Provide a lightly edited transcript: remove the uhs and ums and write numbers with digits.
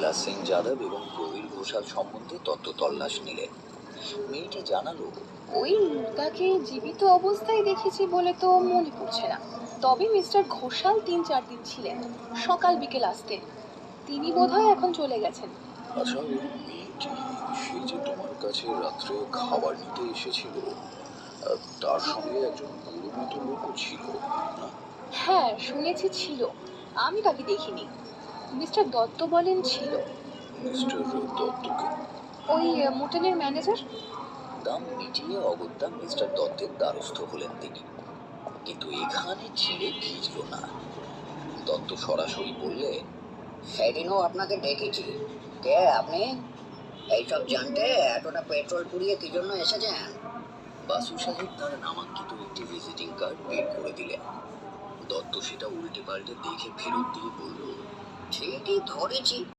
বিকাশ সিং যাদব এবং প্রবীর ঘোষাল সম্বন্ধে তথ্য তল্লাশ নিলেন। মেয়েটি জানালো, ওই তাকে জীবিত অবস্থায় দেখেছি বলে তো মনে পড়ছে না। তবে মিস্টার ঘোষাল 3-4 দিন ছিলেন, সকাল বিকেল আসতেন। তিনি বোধহয় এখন চলে গেছেন। আচ্ছা, ওই মেয়েটি, সে যে তোমার কাছে রাত্রে খাবার নিতে এসেছিল, তার সঙ্গে একজন পরিণত লোকও ছিল না? হ্যাঁ, শুনেছি ছিল। আমি তাকে দেখিনি। মিস্টার দত্ত বলেন ছিল। মিস্টার দত্তকে? ওই মোটেলের ম্যানেজার। দাম মিটিয়ে অগত্যা মিস্টার দত্তের দ্বারস্থ হলেন তিনি। কিন্তু এখানে ছিঁড়ে ভিজল না। দত্ত সরাসরি বললেন, সেদিনও আপনাকে দেখেছি। কে আপনি? এইসব জানতে এতটা পেট্রোল পুড়িয়ে কি জন্য এসেছেন? বাসু সাহেব তার নামাঙ্কিত একটি ভিজিটিং কার্ড বের করে দিলেন। দত্ত সেটা উল্টে পাল্টে দেখে ফেরত দিয়ে বলল, ঠিকই ধরেছি।